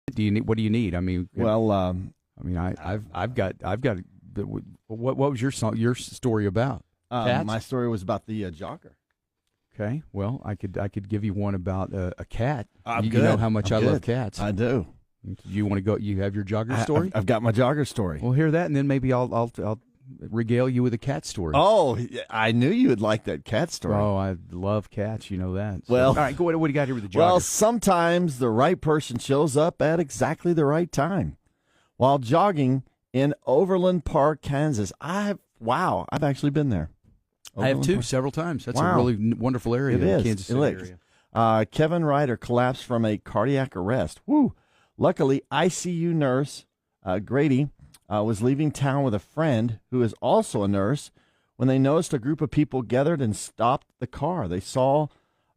What do you need? I mean, Well, I've got. What was your story about? Cats? my story was about the jogger. Okay. Well, I could give you one about a cat. I'm you good. know how much I I'm love good. cats. I do. You want to go? You have your jogger story? I've got my jogger story. Well, hear that, and then maybe I'll regale you with a cat story. Oh, I knew you would like that cat story. Oh, I love cats. You know that. So, Well, all right. Go. What do you got here with the jogger? Well, sometimes the right person shows up at exactly the right time. While jogging in Overland Park, Kansas, I've actually been there. I have Overland too, Park. several times. That's Wow. a really wonderful area. It the is. Kansas It City is. area. Kevin Ryder collapsed from a cardiac arrest. Woo! Luckily, ICU nurse Grady was leaving town with a friend who is also a nurse when they noticed a group of people gathered and stopped the car. They saw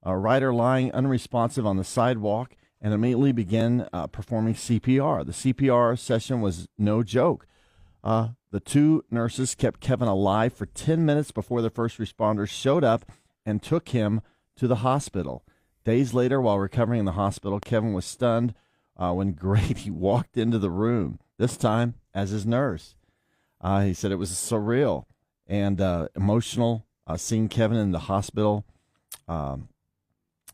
Ryder lying unresponsive on the sidewalk and immediately began performing CPR. The CPR session was no joke. The two nurses kept Kevin alive for 10 minutes before the first responders showed up and took him to the hospital. Days later, while recovering in the hospital, Kevin was stunned when Grady walked into the room, this time as his nurse. He said it was surreal and emotional seeing Kevin in the hospital,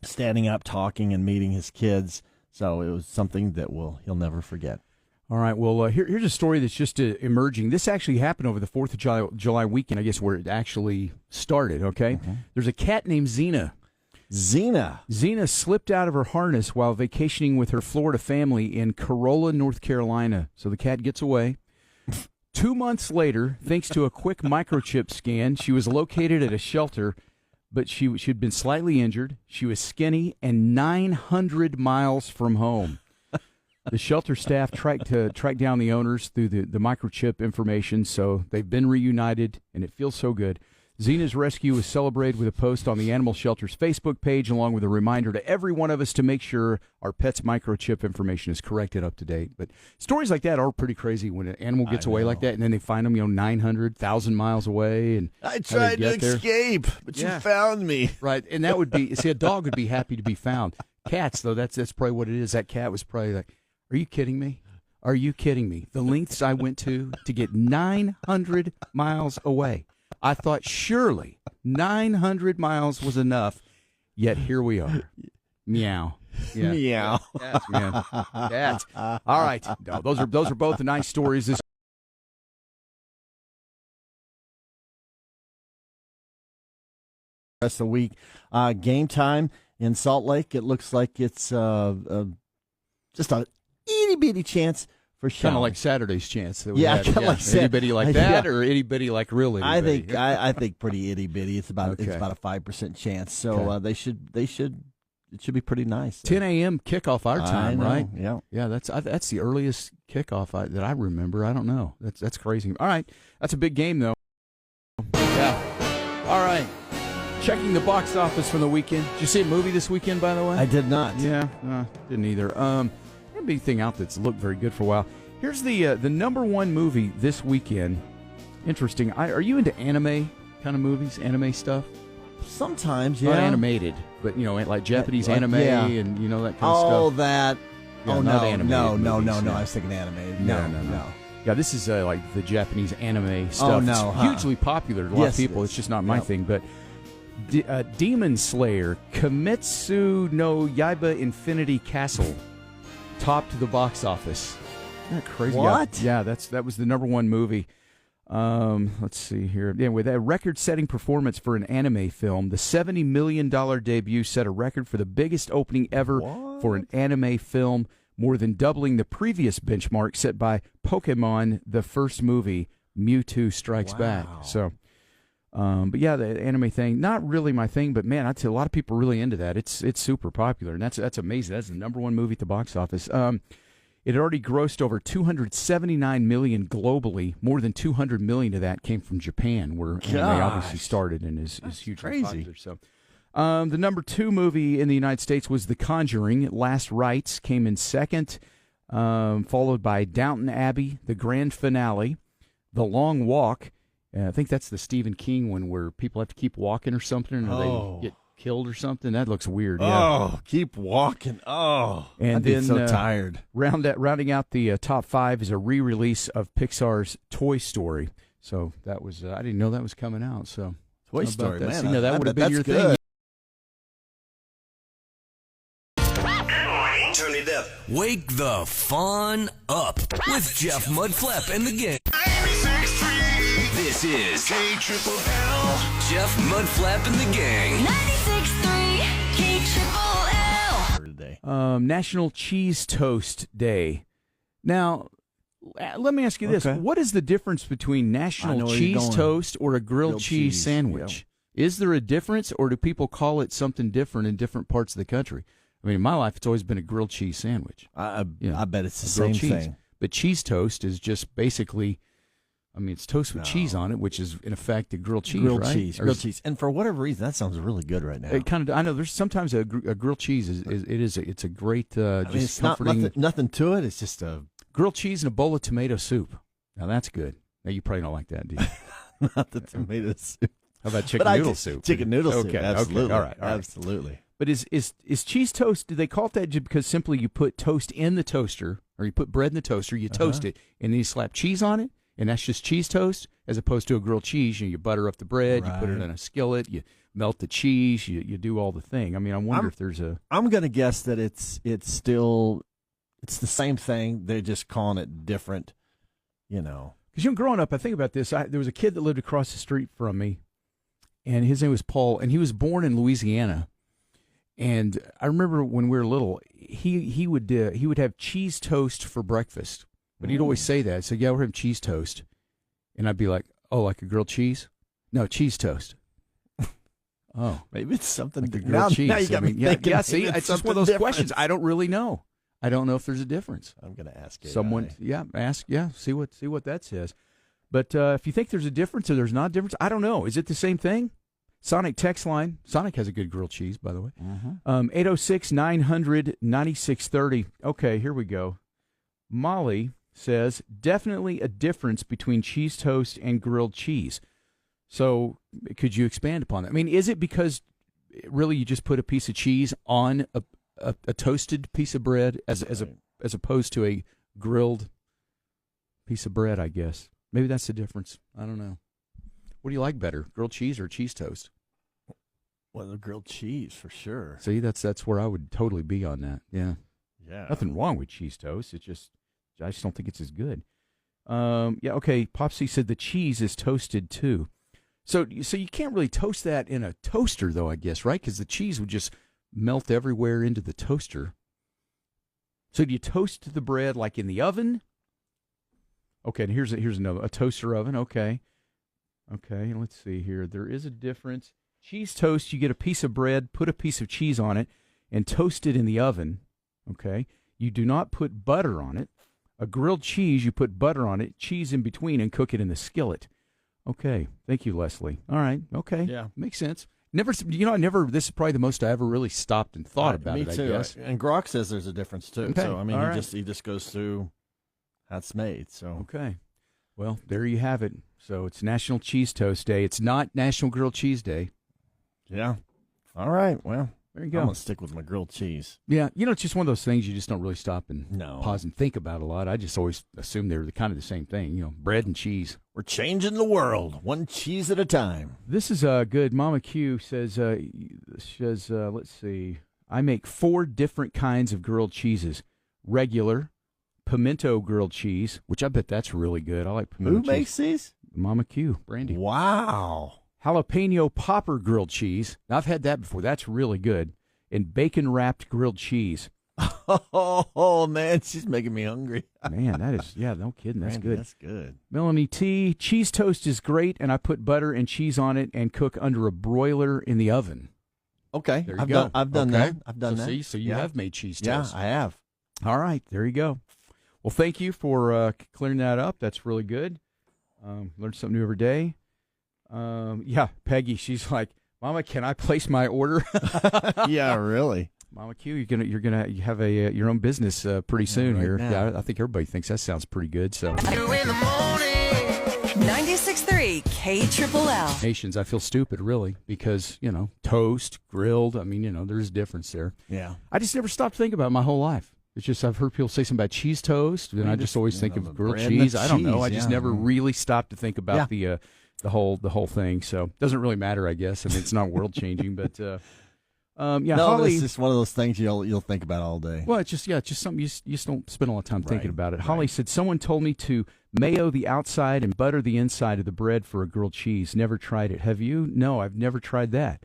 standing up, talking, and meeting his kids. So it was something that he'll never forget. All right. Well, here's a story that's just emerging. This actually happened over the 4th of July weekend, I guess, where it actually started, okay? Mm-hmm. There's a cat named Xena. Xena slipped out of her harness while vacationing with her Florida family in Corolla, North Carolina. So the cat gets away. 2 months later, thanks to a quick microchip scan, she was located at a shelter, but she'd been slightly injured. She was skinny and 900 miles from home. The shelter staff tracked down the owners through the microchip information, so they've been reunited, and it feels so good. Xena's rescue was celebrated with a post on the animal shelter's Facebook page, along with a reminder to every one of us to make sure our pet's microchip information is correct and up to date. But stories like that are pretty crazy when an animal gets away like that, and then they find them, 900,000 miles away. And I tried to escape, but you found me. Right, and that would be, see, a dog would be happy to be found. Cats, though, that's probably what it is. That cat was probably like, are you kidding me? Are you kidding me? The lengths I went to get 900 miles away. I thought surely 900 miles was enough, yet here we are. Meow. Yeah. Meow. Cats, man. Cats. All right. No, those are both nice stories. This rest of the week. Game time in Salt Lake. It looks like it's just a itty-bitty chance for showers. kind of like Saturday's chance. That we Yeah, had. kind of like itty-bitty like that, or itty-bitty like real itty-bitty? I think pretty itty-bitty. It's about Okay. a 5% chance. So Okay. it should be pretty nice. 10 a.m. kickoff our time, I know, right? Yeah. Yeah, that's the earliest kickoff that I remember. I don't know. That's crazy. All right, that's a big game though. Yeah. All right. Checking the box office from the weekend. Did you see a movie this weekend, by the way? I did not. Yeah, didn't either. A big thing out that's looked very good for a while. Here's the number one movie this weekend. Interesting. Are you into anime kind of movies, anime stuff? Sometimes, yeah. Not animated, but like Japanese anime and that kind of stuff. Oh, that. Yeah, oh not no, animated no. movies, I yeah. was thinking animated. No. Yeah, this is like the Japanese anime stuff. no, It's hugely popular to a lot of people. It's just not my thing. But Demon Slayer, Kimetsu no Yaiba Infinity Castle, topped the box office. Isn't that crazy? What? Yeah, that was the number one movie. Let's see here. Yeah, with a record-setting performance for an anime film, the $70 million debut set a record for the biggest opening ever for an anime film, more than doubling the previous benchmark set by Pokemon, the first movie, Mewtwo Strikes Back. So, but yeah, the anime thing, not really my thing, but man, I'd say a lot of people are really into that. It's super popular, and that's amazing. That's the number one movie at the box office. It had already grossed over $279 million globally. More than $200 million of that came from Japan, where anime obviously started and is hugely popular. So, the number two movie in the United States was The Conjuring. Last Rites came in second, followed by Downton Abbey, the grand finale, The Long Walk. I think that's the Stephen King one where people have to keep walking or something, or they get killed or something. That looks weird. Oh, keep walking. Oh, and I'd then be so tired. Rounding out the top 5 is a re-release of Pixar's Toy Story. So that was I didn't know that was coming out. So Toy Story, that? man. So, that would have been your thing. Turn it up. Wake the fun up with Jeff Mudflap and the gang. This is KLLL. Jeff Mudflap and the gang. 96.3 KLLL. National Cheese Toast Day. Now, let me ask you this. Okay. What is the difference between National Cheese Toast or a grilled cheese sandwich? Yeah. Is there a difference, or do people call it something different in different parts of the country? I mean, in my life, it's always been a grilled cheese sandwich. I bet it's the same thing. But cheese toast is just basically, I mean, it's toast with cheese on it, which is, in effect, a grilled cheese, grilled right? Grilled cheese. And for whatever reason, that sounds really good right now. It kind of, I know there's sometimes a grilled cheese it's a great, just it's comforting. nothing to it. It's just a grilled cheese and a bowl of tomato soup. Now, that's good. Now, you probably don't like that, do you? not the tomato soup. How about chicken noodle soup? Chicken noodle soup, okay, absolutely. Okay. All right. Absolutely. But is cheese toast, do they call it that just because simply you put toast in the toaster, or you put bread in the toaster, you toast it, and then you slap cheese on it, and that's just cheese toast, as opposed to a grilled cheese? You butter up the bread, you put it in a skillet, you melt the cheese, you do all the thing. I mean, I wonder if there's a... I'm going to guess that it's the same thing. They're just calling it different, Because, growing up, I think about this. There was a kid that lived across the street from me, and his name was Paul, and he was born in Louisiana. And I remember when we were little, he would have cheese toast for breakfast. But he'd always say that. He'd say, yeah, we're having cheese toast. And I'd be like, oh, like a grilled cheese? No, cheese toast. Oh. Maybe it's something like a grilled cheese. Now you got me thinking. Yeah, see, it's just one of those questions. I don't really know. I don't know if there's a difference. I'm going to ask someone. See what that says. But if you think there's a difference or there's not a difference, I don't know. Is it the same thing? Sonic text line. Sonic has a good grilled cheese, by the way. 806-900-9630. Okay, here we go. Molly says, definitely a difference between cheese toast and grilled cheese. So could you expand upon that? I mean, is it because really you just put a piece of cheese on a toasted piece of bread as opposed to a grilled piece of bread, I guess? Maybe that's the difference. I don't know. What do you like better, grilled cheese or cheese toast? Well, the grilled cheese for sure. See, that's where I would totally be on that. Yeah. Nothing wrong with cheese toast. It's just I just don't think it's as good. Okay. Popsy said the cheese is toasted too. So you can't really toast that in a toaster though, I guess, right? Because the cheese would just melt everywhere into the toaster. So do you toast the bread like in the oven? Okay. And here's another a toaster oven. Okay. Let's see here. There is a difference. Cheese toast, you get a piece of bread, put a piece of cheese on it, and toast it in the oven. Okay. You do not put butter on it. A grilled cheese, you put butter on it, cheese in between, and cook it in the skillet. Okay. Thank you, Leslie. All right. Okay. Yeah. Makes sense. This is probably the most I ever really stopped and thought about it, too. I guess. And Grok says there's a difference, too. Okay. So, I mean, All he just goes through how it's made. So okay. Well, there you have it. So it's National Cheese Toast Day. It's not National Grilled Cheese Day. Yeah. All right. Well, there you go. I'm going to stick with my grilled cheese. Yeah. It's just one of those things you just don't really stop and No. pause and think about a lot. I just always assume they're kind of the same thing, bread and cheese. We're changing the world, one cheese at a time. This is good. Mama Q says, let's see, I make 4 different kinds of grilled cheeses. Regular, pimento grilled cheese, which I bet that's really good. I like pimento cheese. Who makes these? Mama Q, Brandy. Wow. Jalapeno popper grilled cheese. Now, I've had that before. That's really good. And bacon-wrapped grilled cheese. Oh, man, she's making me hungry. Man, that is, no kidding. That's Randy, good. That's good. Melanie T, cheese toast is great, and I put butter and cheese on it and cook under a broiler in the oven. Okay. There you go. I've done that. I've done so that. See, so you have made cheese toast. Yeah, I have. All right, there you go. Well, thank you for clearing that up. That's really good. Learn something new every day. Peggy, she's like, Mama, can I place my order? Yeah, really. Mama Q, you're gonna have your own business pretty soon here. Now. Yeah, I think everybody thinks that sounds pretty good. So. 96. 96.3 KLLL. Nations, I feel stupid, really, because, toast, grilled, there's a difference there. Yeah. I just never stopped thinking about it my whole life. It's just I've heard people say something about cheese toast, and I just always think of grilled cheese. I don't know. I just never really stopped to think about the whole thing. So it doesn't really matter, I guess. It's not world changing, but Holly, it's just one of those things you'll think about all day. Well, it's just something you just don't spend a lot of time thinking about it. Holly said someone told me to mayo the outside and butter the inside of the bread for a grilled cheese. Never tried it. Have you? No, I've never tried that.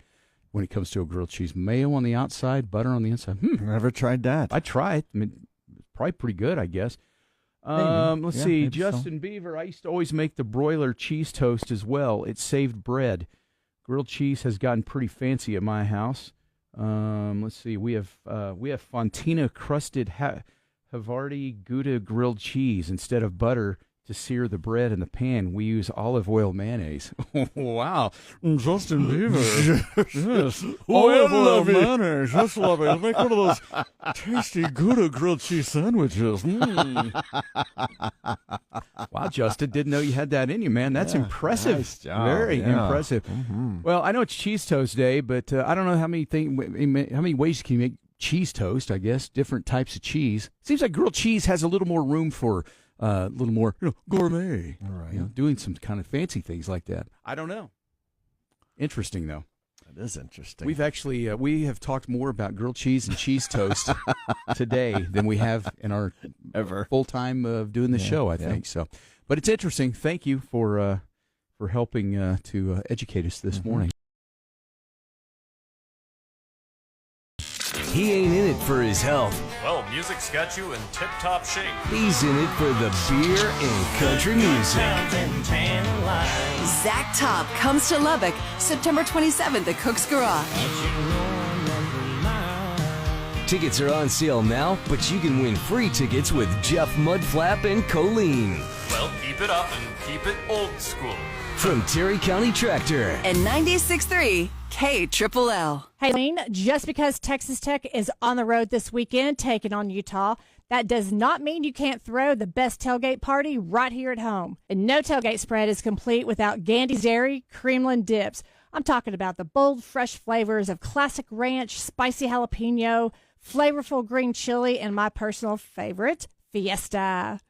When it comes to a grilled cheese, mayo on the outside, butter on the inside. Never tried that. I'd try it. It's probably pretty good, I guess. Let's see. Justin Beaver, I used to always make the broiler cheese toast as well. It saved bread. Grilled cheese has gotten pretty fancy at my house. Let's see. We have Fontina crusted Havarti Gouda grilled cheese instead of butter to sear the bread in the pan. We use olive oil mayonnaise. Wow, Justin Bieber. Yes, olive oil mayonnaise. That's lovely. Make one of those tasty Gouda grilled cheese sandwiches. Wow, Justin, didn't know you had that in you, man. That's impressive. Nice job. Very impressive. Mm-hmm. Well, I know it's Cheese Toast Day, but I don't know how many ways can you make cheese toast. I guess different types of cheese. Seems like grilled cheese has a little more room for. A little more gourmet, right? Doing some kind of fancy things like that. I don't know. Interesting, though. That is interesting. We've actually we have talked more about grilled cheese and cheese toast today than we have in our full time of doing the show. I think so. But it's interesting. Thank you for helping to educate us this morning. He ain't in it for his health. Well, music's got you in tip-top shape. He's in it for the beer and country music. Zach Top comes to Lubbock September 27th at Cook's Garage. Tickets are on sale now, but you can win free tickets with Jeff Mudflap and Colleen. Well, keep it up and keep it old school. From Terry County Tractor. And 96.3 KLLL. Hey, Lane, just because Texas Tech is on the road this weekend taking on Utah, that does not mean you can't throw the best tailgate party right here at home. And no tailgate spread is complete without Gandy's Dairy Creamland Dips. I'm talking about the bold, fresh flavors of classic ranch, spicy jalapeno, flavorful green chili, and my personal favorite, Fiesta.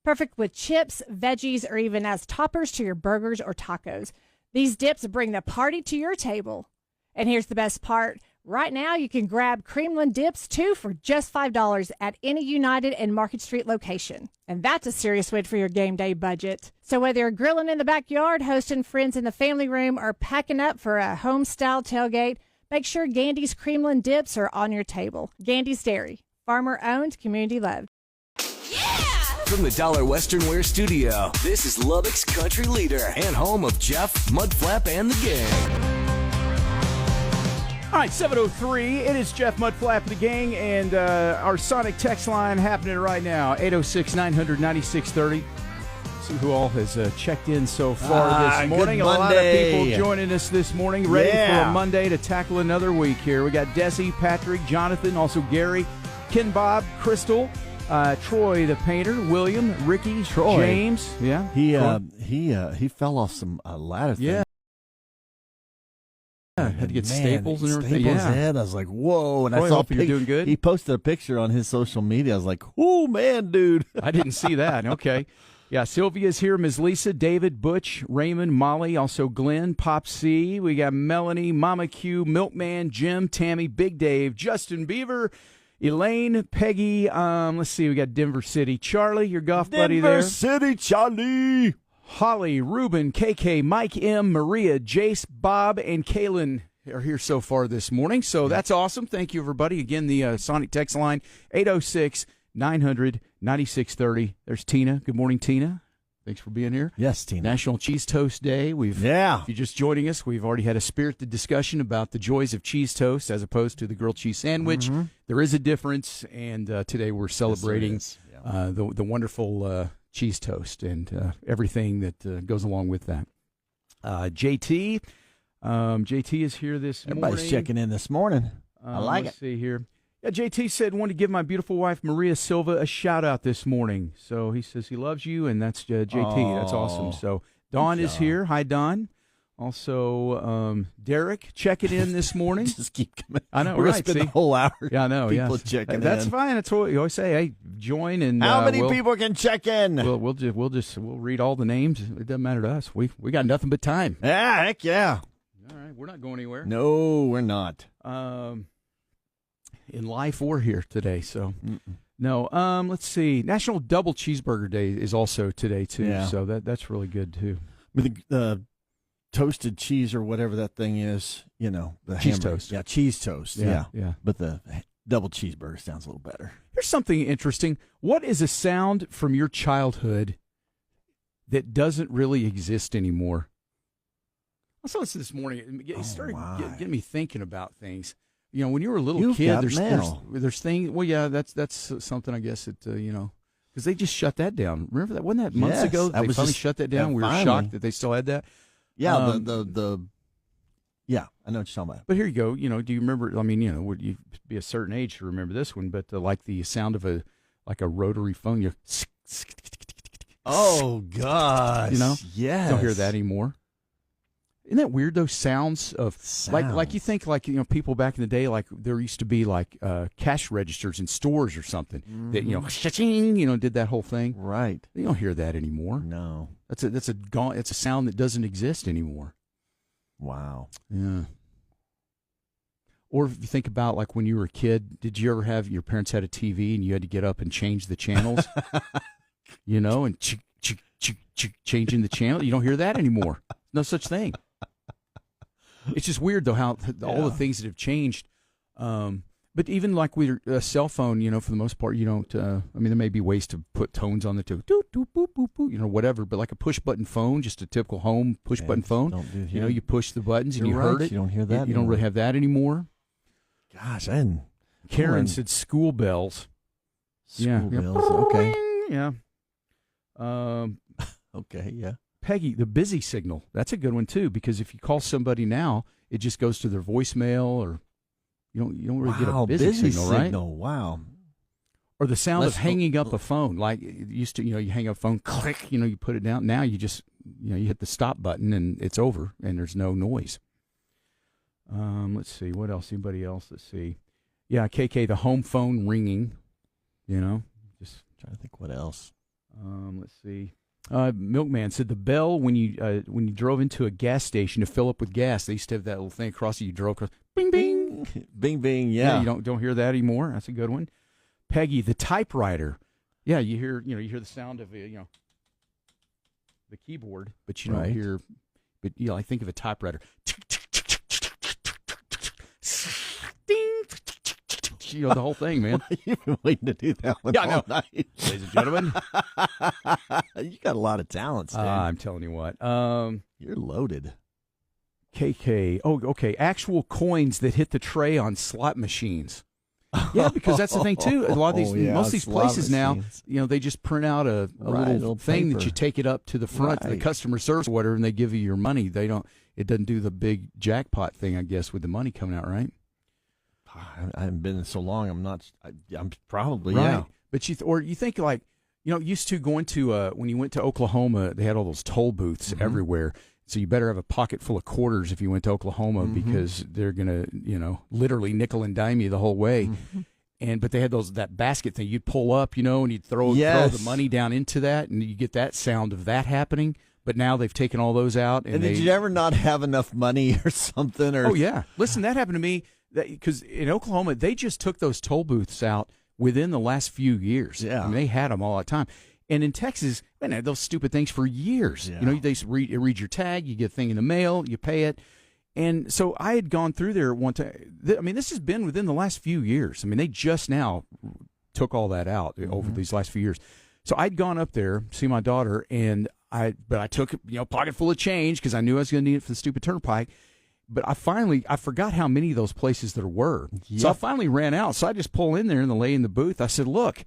Perfect with chips, veggies, or even as toppers to your burgers or tacos. These dips bring the party to your table. And here's the best part. Right now, you can grab Creamland Dips, too, for just $5 at any United and Market Street location. And that's a serious win for your game day budget. So whether you're grilling in the backyard, hosting friends in the family room, or packing up for a home-style tailgate, make sure Gandy's Creamland Dips are on your table. Gandy's Dairy. Farmer-owned, community-loved. From the Dollar Western Wear Studio, this is Lubbock's country leader and home of Jeff, Mudflap, and the gang. All right, 7:03. It is Jeff Mudflap the Gang, and our Sonic text line happening right now, 806-900-9630. See who all has checked in so far this morning. A lot of people joining us this morning, ready for a Monday to tackle another week here. We got Desi, Patrick, Jonathan, also Gary, Ken Bob, Crystal, Troy the painter, William, Ricky, James. Yeah, he fell off some ladder thing. Yeah. Had to get staples and everything. Staples head. I was like, whoa. And Troy, I saw you're doing good. He posted a picture on his social media. I was like, oh, man, dude. I didn't see that. Okay. Yeah, Sylvia's here, Ms. Lisa, David, Butch, Raymond, Molly, also Glenn, Pop C. We got Melanie, Mama Q, Milkman, Jim, Tammy, Big Dave, Justin Beaver, Elaine, Peggy. Let's see, we got Denver City, Charlie, your golf buddy there. Denver City, Charlie. Holly, Ruben, KK, Mike M, Maria, Jace, Bob, and Kaylin are here so far this morning. So that's awesome. Thank you, everybody. Again, the Sonic text line, 806-900-9630. There's Tina. Good morning, Tina. Thanks for being here. Yes, Tina. National Cheese Toast Day. If you're just joining us, we've already had a spirited discussion about the joys of cheese toast as opposed to the grilled cheese sandwich. Mm-hmm. There is a difference, and today we're celebrating the wonderful cheese toast and everything that goes along with that. JT is here this morning. Everybody's checking in this morning. I like it. Let's see here. Yeah, JT said wanted to give my beautiful wife Maria Silva a shout out this morning. So he says he loves you, and that's JT. That's awesome. So Dawn is here. Hi, Dawn. Also, Derek checking in this morning. Just keep coming. I know. We're right? gonna spend See? the whole hour. Yeah, I know. People yeah, checking that's in. fine. That's what you always say. Hey, join and how many people can check in? We'll read all the names. It doesn't matter to us. We got nothing but time. Yeah, heck yeah. All right, we're not going anywhere. No, we're not. In life or here today. So no. Let's see. National Double Cheeseburger Day is also today too. Yeah. So that's really good too. With the toasted cheese or whatever that thing is, the Cheese hamburger. toast. Yeah, cheese toast. Yeah. But the double cheeseburger sounds a little better. Here's something interesting. What is a sound from your childhood that doesn't really exist anymore? I saw this morning. It started getting me thinking about things. When you were a little kid, there's things. Well, yeah, that's something I guess that because they just shut that down. Remember that? Wasn't that months ago? They finally shut that down. We were shocked that they still had that. Yeah, yeah, I know what you're talking about. But here you go. Do you remember? I mean, would you be a certain age to remember this one? But like the sound of a rotary phone. You're oh gosh, yes. Don't hear that anymore. Isn't that weird? Those sounds of like you think people back in the day, like there used to be like cash registers in stores or something that cha-ching, did that whole thing. Right. You don't hear that anymore. No. It's a sound that doesn't exist anymore. Wow. Yeah. Or if you think about like when you were a kid, did you ever have your parents had a TV and you had to get up and change the channels? And changing the channel. You don't hear that anymore. No such thing. It's just weird, though, how all the things that have changed. But even like with a cell phone, for the most part, you don't. I mean, there may be ways to put tones on it too, doot, doot, boop, boop, boop, whatever. But like a push button phone, just a typical home push button phone. You push the buttons and you heard it. You don't hear that. You don't really have that anymore. Gosh, I didn't. Karen said school bells. School bells. Okay. Yeah. Okay. Yeah. Peggy, the busy signal. That's a good one, too, because if you call somebody now, it just goes to their voicemail or you don't really get a busy signal, right? Wow. Or the sound of hanging up a phone. Like it used to, you hang up a phone, click, you put it down. Now you just, you hit the stop button and it's over and there's no noise. Let's see. What else? Anybody else? Let's see. Yeah, KK, the home phone ringing, just trying to think what else. Let's see. Milkman said the bell when you drove into a gas station to fill up with gas, they used to have that little thing across it. You drove across, bing, bing. Bing, bing, yeah. You don't hear that anymore. That's a good one. Peggy, the typewriter. Yeah, you hear the sound of the keyboard, but you don't hear. But I think of a typewriter. Ding. The whole thing, man. You've been waiting to do that one all night. Ladies and gentlemen. You got a lot of talents, Dave. I'm telling you what. You're loaded. KK. Oh, okay. Actual coins that hit the tray on slot machines. Yeah, because that's the thing too. A lot of these, most of these places now, they just print out a little thing paper that you take it up to the front to the customer service or whatever, and they give you your money. It doesn't do the big jackpot thing, I guess, with the money coming out, right? I haven't been in so long. I'm probably right. Yeah. But you think like used to going to when you went to Oklahoma, they had all those toll booths everywhere. So you better have a pocket full of quarters if you went to Oklahoma because they're gonna literally nickel and dime you the whole way. But they had that basket thing you'd pull up, and you'd throw the money down into that, and you get that sound of that happening. But now they've taken all those out. And did you ever not have enough money or something? Oh yeah, listen, that happened to me. Because in Oklahoma, they just took those toll booths out within the last few years. Yeah. I mean, they had them all the time. And in Texas, man, they had those stupid things for years. Yeah. They read your tag, you get a thing in the mail, you pay it. And so I had gone through there one time. I mean, this has been within the last few years. I mean, they just now took all that out over these last few years. So I'd gone up there, see my daughter, but I took a pocket full of change because I knew I was going to need it for the stupid turnpike. But I forgot how many of those places there were. Yep. So I finally ran out. So I just pull in there and lay in the booth. I said, look,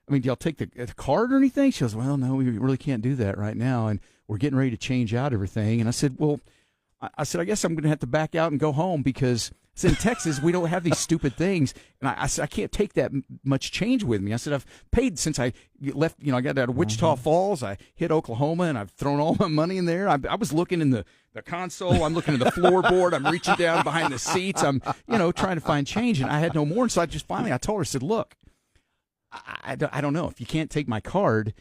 do y'all take the card or anything? She goes, well, no, we really can't do that right now. And we're getting ready to change out everything. And I said, well, I said, I guess I'm going to have to back out and go home because in Texas, we don't have these stupid things. And I said, I can't take that much change with me. I said, I've paid since I left, I got out of Wichita Falls. I hit Oklahoma, and I've thrown all my money in there. I was looking in the console. I'm looking at the floorboard. I'm reaching down behind the seats. I'm, trying to find change, and I had no more. And so I told her, I said, look, I don't know. If you can't take my card,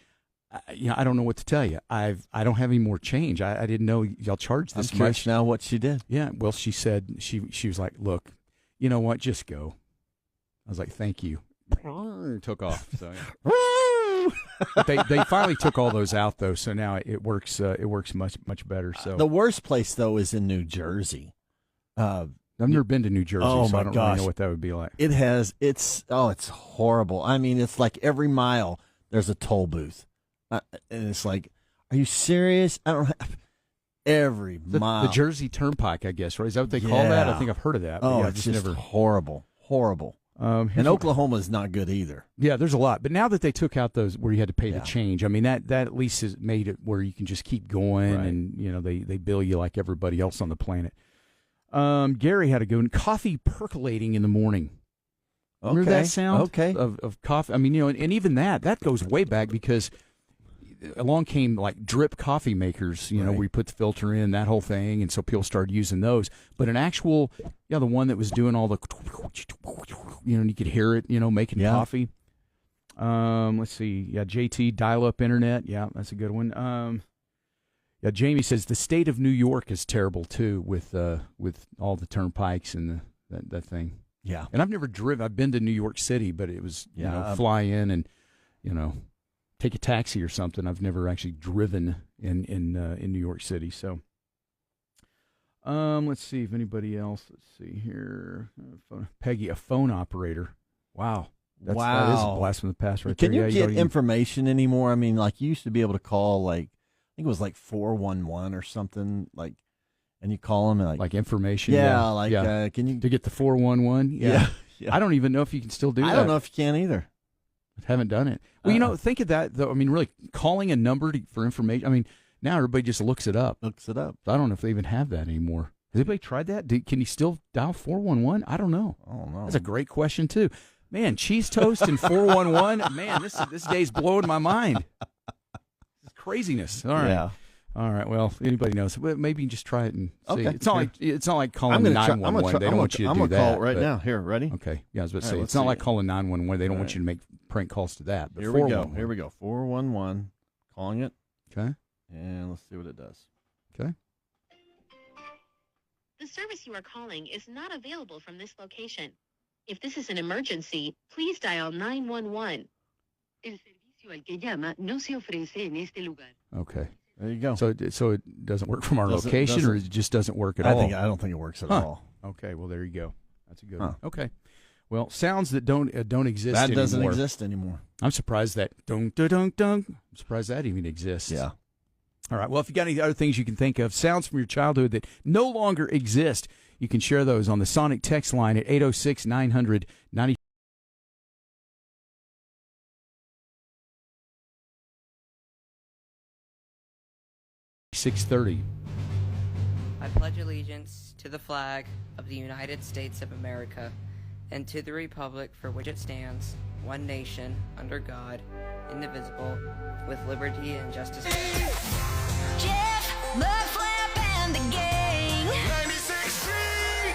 I don't know what to tell you. I don't have any more change. I didn't know y'all charged this I'm curious much. now what she did. Yeah, well, she said, she was like, look, you know what, just go. I was like, thank you. Took off. So yeah. But they finally took all those out, though, so now it works much better. So the worst place, though, is in New Jersey. I've never been to New Jersey, so I don't really know what that would be like. It's horrible. I mean, it's like every mile there's a toll booth. And it's like, are you serious? I don't have every mile. The Jersey Turnpike, I guess, right? Is that what they call that? I think I've heard of that. Oh, it's just horrible. And Oklahoma is not good either. Yeah, there's a lot. But now that they took out those where you had to pay the change, I mean, that at least has made it where you can just keep going, right. And, they bill you like everybody else on the planet. Gary had a good one. Coffee percolating in the morning. Remember that sound of coffee? I mean, and even that goes way back because along came like drip coffee makers, right. Where you put the filter in, that whole thing, and so people started using those. But an actual, the one that was doing all the, and you could hear it, making coffee. Let's see. Yeah, JT, dial-up internet. Yeah, that's a good one. Yeah, Jamie says the state of New York is terrible too with all the turnpikes and that thing. Yeah, and I've never driven. I've been to New York City, but it was fly in and take a taxi or something. I've never actually driven in New York City. So, let's see if anybody else. Let's see here. Peggy, a phone operator. Wow. That is a blast from the past right there. Can you get don't information anymore? I mean, like you used to be able to call, like, I think it was like 411 or something, like, and you call them and like information. Yeah, can you to get the 411? Yeah. I don't even know if you can still do that. I don't know if you can either. I haven't done it. Well, think of that though. I mean, really calling a number for information. I mean, now everybody just looks it up. So I don't know if they even have that anymore. Has anybody tried that? Can you still dial 411? I don't know. Oh no, that's a great question too. Man, cheese toast and 411. Man, this day's blowing my mind. This is craziness. All right. Yeah. All right. Well, if anybody knows, maybe you just try it and see. Okay. It's not like calling 911. They don't want you to do that. I'm gonna call it right now. Here, ready? Okay. Yeah, I was about to say it's not like calling 911. They don't want you to make prank calls to that. But Here we go. 411. Calling it. Okay. And let's see what it does. Okay. The service you are calling is not available from this location. If this is an emergency, please dial 911. El servicio al que llama no se ofrece en este lugar. Okay. There you go. So it doesn't work from our location, or it just doesn't work at all? I don't think it works at all. Okay. Well, there you go. That's a good one. Okay. Well, sounds that don't exist anymore. That doesn't exist anymore. I'm surprised that dun dun dun dun. I'm surprised that even exists. Yeah. All right. Well, if you got any other things you can think of, sounds from your childhood that no longer exist, you can share those on the Sonic text line at 806-900-90. $630. I pledge allegiance to the flag of the United States of America and to the republic for which it stands, one nation, under God, indivisible, with liberty and justice. Jeff, Mudflap and the Gang. 96.3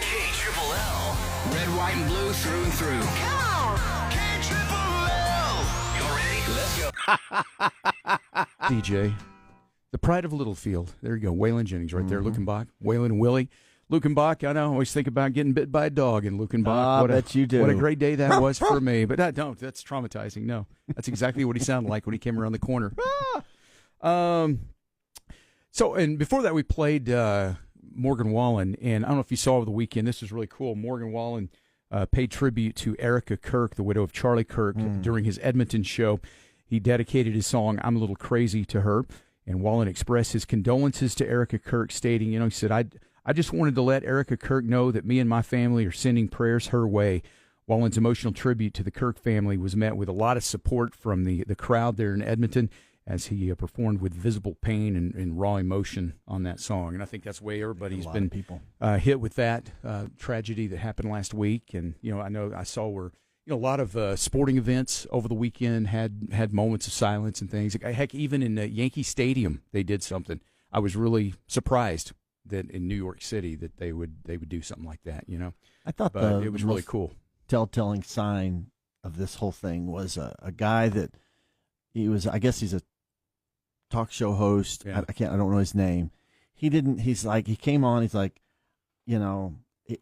KLLL. Red, white, and blue through and through. Come on. KLLL. You ready? Let's go. DJ. The pride of Littlefield. There you go. Waylon Jennings right there. Lukenbach. Waylon and Willie. Lukenbach, I know. I always think about getting bit by a dog in Lukenbach. I bet you do. What a great day that was for me. But I don't. That's traumatizing. No. That's exactly what he sounded like when he came around the corner. So, and before that, we played Morgan Wallen. And I don't know if you saw over the weekend. This was really cool. Morgan Wallen paid tribute to Erica Kirk, the widow of Charlie Kirk, during his Edmonton show. He dedicated his song, I'm a Little Crazy, to her. And Wallen expressed his condolences to Erica Kirk, stating, he said, I just wanted to let Erica Kirk know that me and my family are sending prayers her way. Wallen's emotional tribute to the Kirk family was met with a lot of support from the crowd there in Edmonton. as he performed with visible pain and raw emotion on that song. And I think that's the way everybody's been hit with that tragedy that happened last week. And, I know I saw where, a lot of sporting events over the weekend had moments of silence and things. Heck, even in Yankee Stadium, they did something. I was really surprised that in New York City that they would do something like that, I thought it was really cool. Telltale sign of this whole thing was a guy that I guess he's a talk show host. Yeah. I don't know his name. He came on, he's like, he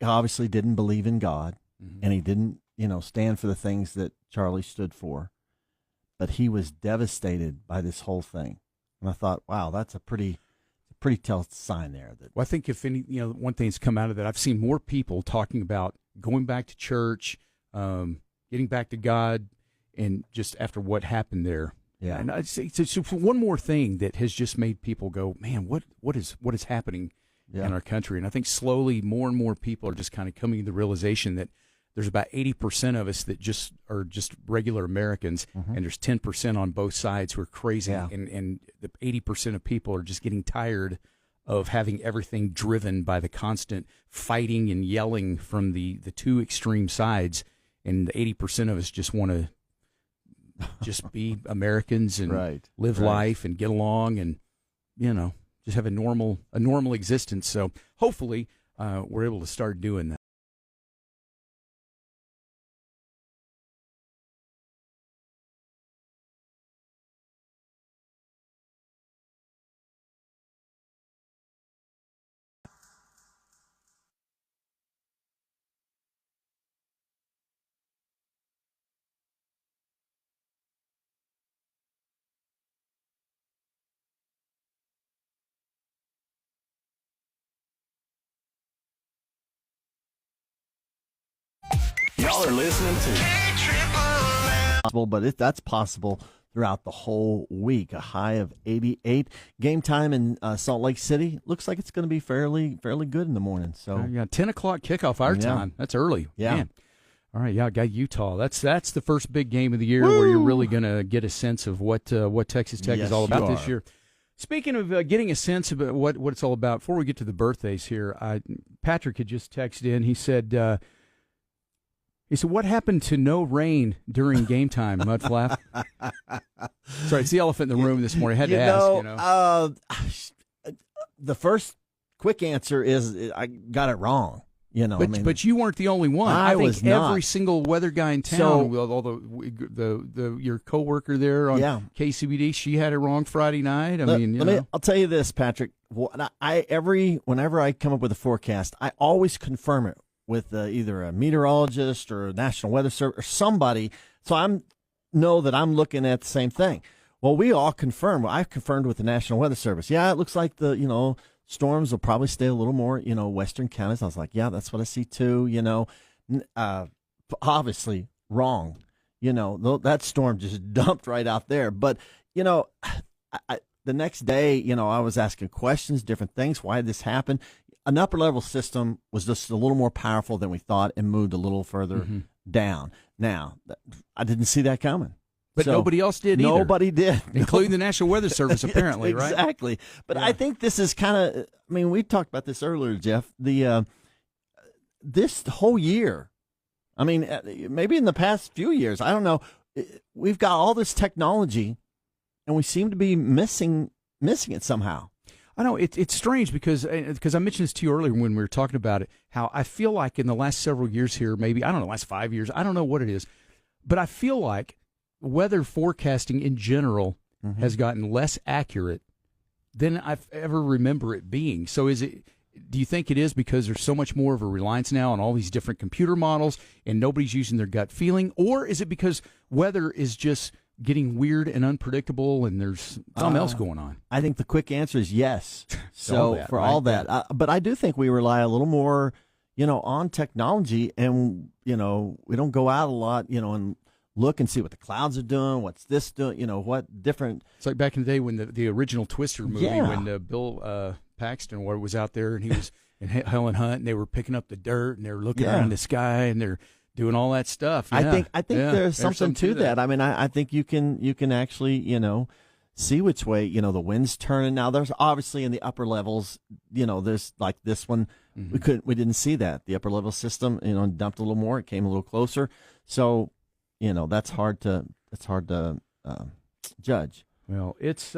obviously didn't believe in God, and he didn't, stand for the things that Charlie stood for, but he was devastated by this whole thing. And I thought, wow, that's a pretty tell sign there. Well, I think if any, one thing that's come out of that, I've seen more people talking about going back to church, getting back to God, and just after what happened there. Yeah. And I'd say so one more thing that has just made people go, man, what is happening in our country? And I think slowly more and more people are just kind of coming to the realization that there's about 80% of us that just are just regular Americans, and there's 10% on both sides who are crazy, and the 80% of people are just getting tired of having everything driven by the constant fighting and yelling from the two extreme sides, and the 80% of us just want to just be Americans and live life and get along and, just have a normal existence. So hopefully we're able to start doing that. Y'all are listening to But that's possible throughout the whole week. A high of 88. Game time in Salt Lake City looks like it's going to be fairly good in the morning. So 10 o'clock kickoff our time. That's early. Yeah. Man. All right, I got Utah. That's the first big game of the year where you're really going to get a sense of what Texas Tech is all about this year. Speaking of getting a sense of what it's all about, before we get to the birthdays here, Patrick had just texted in. He said, what happened to no rain during game time, Mudflap? Sorry, it's the elephant in the room this morning. I had to ask. The first quick answer is I got it wrong. But you weren't the only one. I think was not. Every single weather guy in town, your coworker there on KCBD, she had it wrong Friday night. I'll tell you this, Patrick. Whenever I come up with a forecast, I always confirm it with either a meteorologist or a National Weather Service or somebody, so I know that I'm looking at the same thing. Well, we all confirmed. I confirmed with the National Weather Service. Yeah, it looks like the storms will probably stay a little more western counties. I was like, yeah, that's what I see too. Obviously wrong. That storm just dumped right out there. But the next day, I was asking questions, different things. Why did this happen? An upper level system was just a little more powerful than we thought and moved a little further down. Now, I didn't see that coming. But nobody else did either. Nobody did. Including the National Weather Service, apparently, right? Exactly. But I think this is kind of, we talked about this earlier, Jeff, this whole year, maybe in the past few years, I don't know, we've got all this technology and we seem to be missing it somehow. I know it's strange because I mentioned this to you earlier when we were talking about it, how I feel like in the last several years here, maybe, I don't know, last 5 years, I don't know what it is, but I feel like weather forecasting in general has gotten less accurate than I've ever remember it being. So do you think it is because there's so much more of a reliance now on all these different computer models and nobody's using their gut feeling? Or is it because weather is just getting weird and unpredictable and there's something else going on? I think the quick answer is yes. all that. But I do think we rely a little more, on technology, and, we don't go out a lot, and look and see what the clouds are doing, what's this doing, what different. It's like back in the day when the original Twister movie, when Bill Paxton was out there and he was and Helen Hunt, and they were picking up the dirt and they were looking around the sky and they're doing all that stuff. I think there's something to that. I think you can actually, see which way, the wind's turning. Now, there's obviously in the upper levels, there's like this one. We didn't see that. The upper level system, dumped a little more. It came a little closer. So, that's hard to judge. Well, it's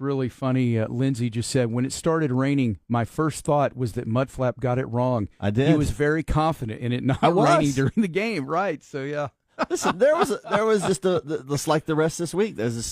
really funny. Lindsay just said, when it started raining, my first thought was that Mudflap got it wrong. I did. He was very confident in it not raining during the game, right? So, yeah. Listen, there was just like the rest of this week. There's just a